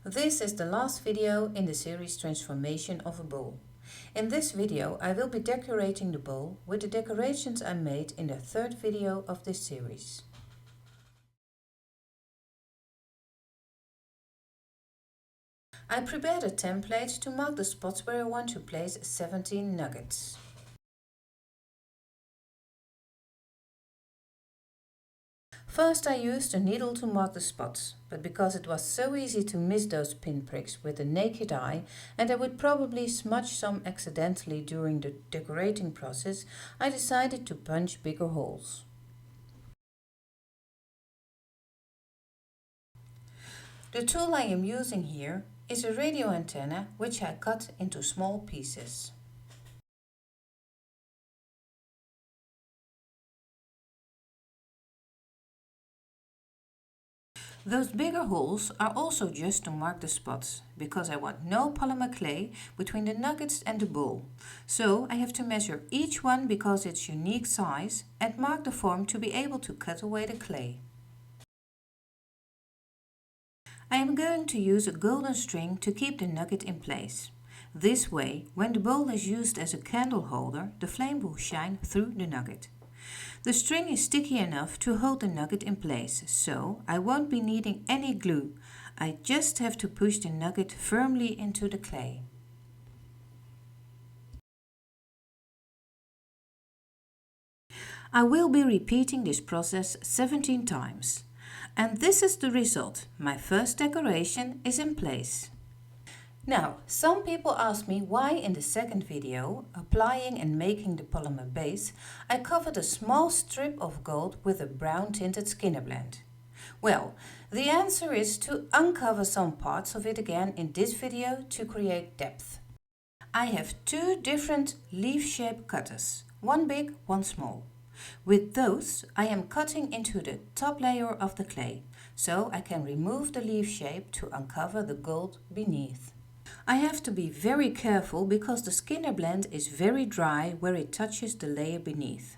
This is the last video in the series Transformation of a Bowl. In this video I will be decorating the bowl with the decorations I made in the third video of this series. I prepared a template to mark the spots where I want to place 17 nuggets. First I used a needle to mark the spots, but because it was so easy to miss those pinpricks with the naked eye and I would probably smudge some accidentally during the decorating process, I decided to punch bigger holes. The tool I am using here is a radio antenna which I cut into small pieces. Those bigger holes are also just to mark the spots, because I want no polymer clay between the nuggets and the bowl. So I have to measure each one because its unique size and mark the form to be able to cut away the clay. I am going to use a golden string to keep the nugget in place. This way, when the bowl is used as a candle holder, the flame will shine through the nugget. The string is sticky enough to hold the nugget in place, so I won't be needing any glue. I just have to push the nugget firmly into the clay. I will be repeating this process 17 times. And this is the result. My first decoration is in place. Now, some people ask me why in the second video, applying and making the polymer base, I covered a small strip of gold with a brown tinted Skinner blend. Well, the answer is to uncover some parts of it again in this video to create depth. I have two different leaf-shaped cutters, one big, one small. With those, I am cutting into the top layer of the clay, so I can remove the leaf shape to uncover the gold beneath. I have to be very careful because the Skinner blend is very dry where it touches the layer beneath.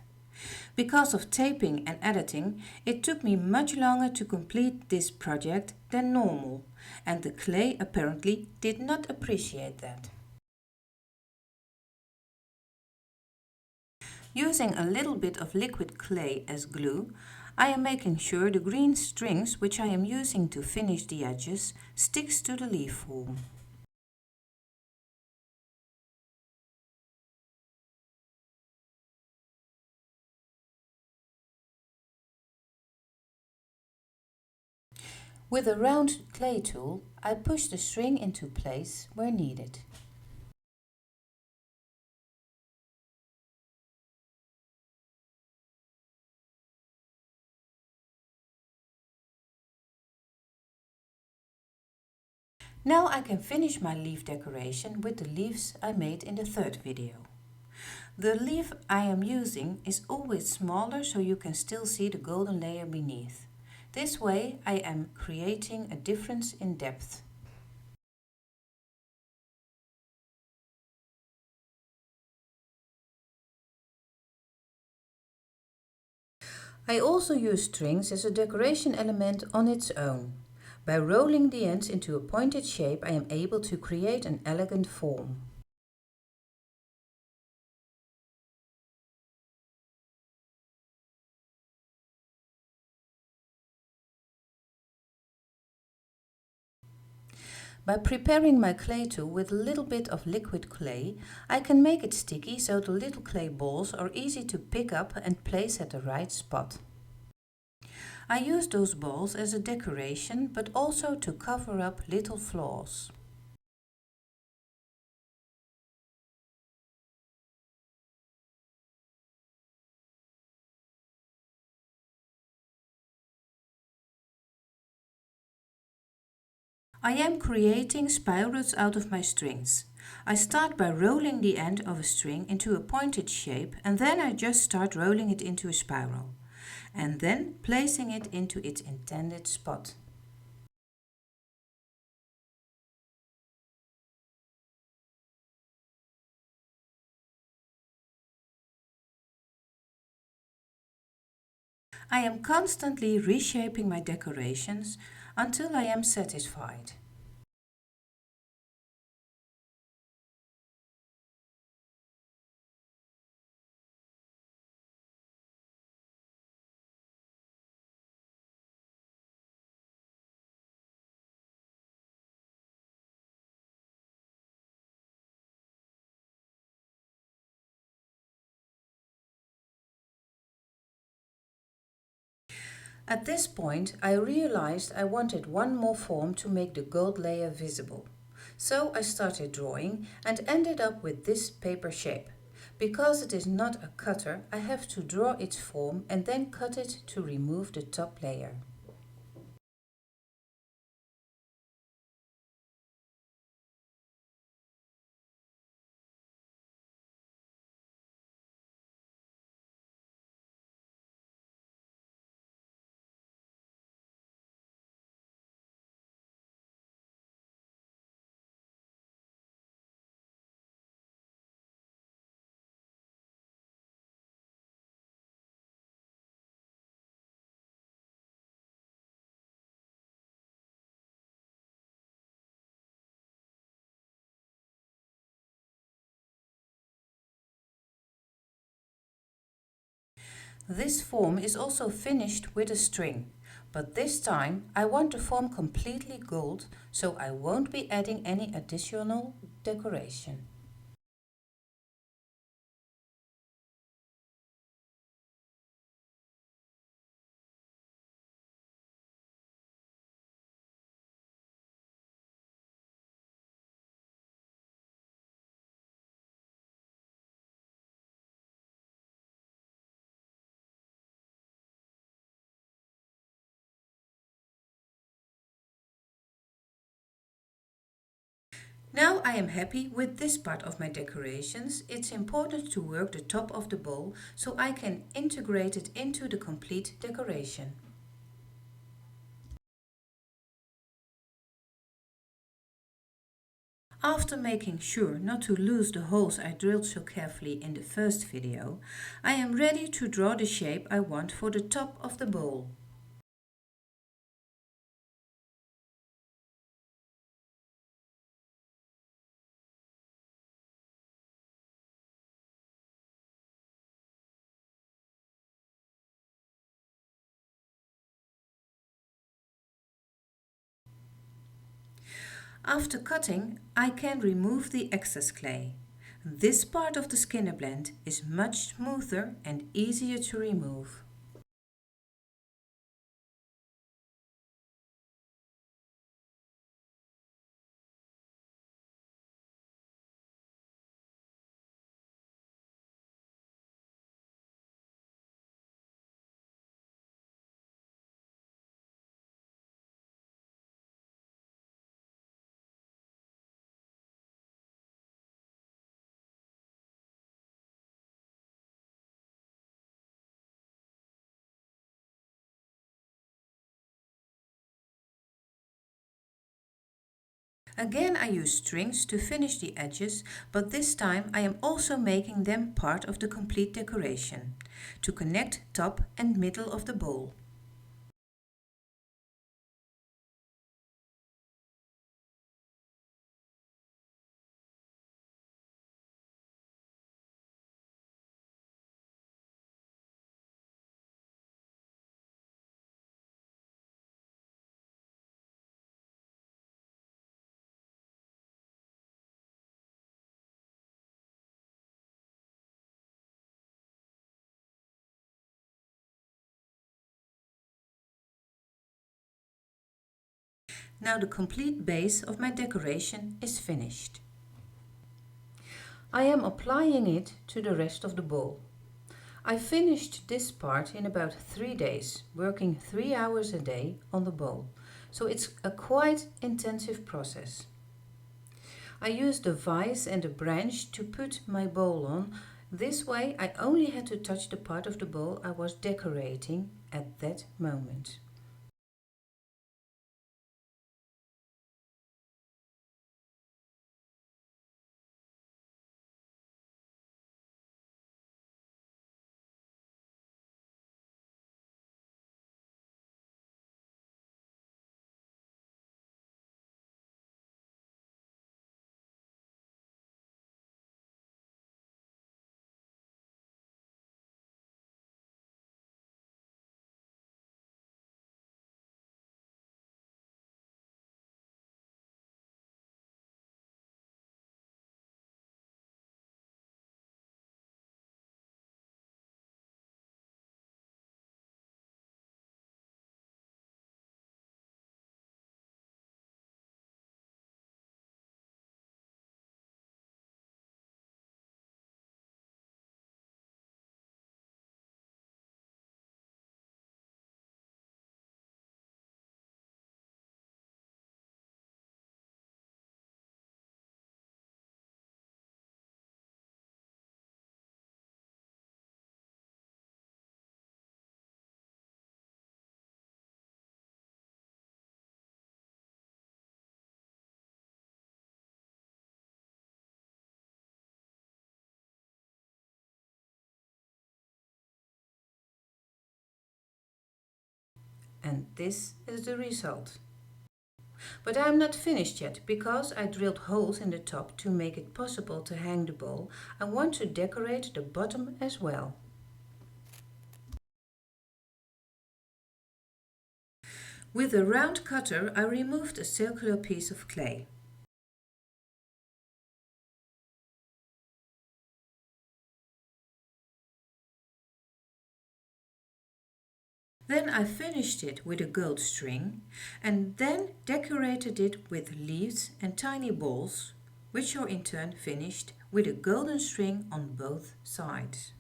Because of taping and editing, it took me much longer to complete this project than normal, and the clay apparently did not appreciate that. Using a little bit of liquid clay as glue, I am making sure the green strings which I am using to finish the edges sticks to the leaf form. With a round clay tool, I push the string into place where needed. Now I can finish my leaf decoration with the leaves I made in the third video. The leaf I am using is always smaller so you can still see the golden layer beneath. This way I am creating a difference in depth. I also use strings as a decoration element on its own. By rolling the ends into a pointed shape, I am able to create an elegant form. By preparing my clay tool with a little bit of liquid clay, I can make it sticky so the little clay balls are easy to pick up and place at the right spot. I use those balls as a decoration, but also to cover up little flaws. I am creating spirals out of my strings. I start by rolling the end of a string into a pointed shape and then I just start rolling it into a spiral and then placing it into its intended spot. I am constantly reshaping my decorations until I am satisfied. At this point, I realized I wanted one more form to make the gold layer visible. So I started drawing and ended up with this paper shape. Because it is not a cutter, I have to draw its form and then cut it to remove the top layer. This form is also finished with a string, but this time I want the form completely gold, so I won't be adding any additional decoration. Now I am happy with this part of my decorations. It's important to work the top of the bowl so I can integrate it into the complete decoration. After making sure not to lose the holes I drilled so carefully in the first video, I am ready to draw the shape I want for the top of the bowl. After cutting, I can remove the excess clay. This part of the Skinner blend is much smoother and easier to remove. Again I use strings to finish the edges, but this time I am also making them part of the complete decoration, to connect top and middle of the bowl. Now the complete base of my decoration is finished. I am applying it to the rest of the bowl. I finished this part in about 3 days, working 3 hours a day on the bowl, so it's a quite intensive process. I used a vise and a branch to put my bowl on. This way I only had to touch the part of the bowl I was decorating at that moment. And this is the result. But I am not finished yet, because I drilled holes in the top to make it possible to hang the bowl. I want to decorate the bottom as well. With a round cutter I removed a circular piece of clay. Then I finished it with a gold string and then decorated it with leaves and tiny balls, which are in turn finished with a golden string on both sides.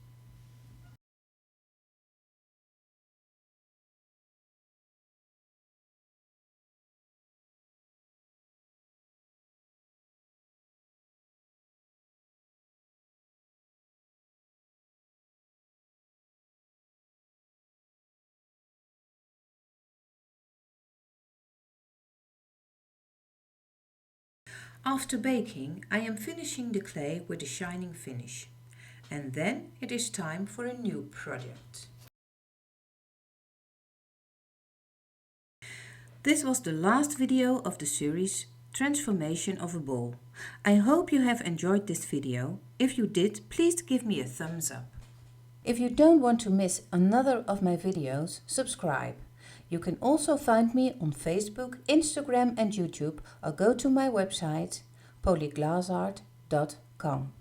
After baking, I am finishing the clay with a shining finish. And then it is time for a new project. This was the last video of the series Transformation of a Bowl. I hope you have enjoyed this video. If you did, please give me a thumbs up. If you don't want to miss another of my videos, subscribe. You can also find me on Facebook, Instagram and YouTube, or go to my website polyglazart.com.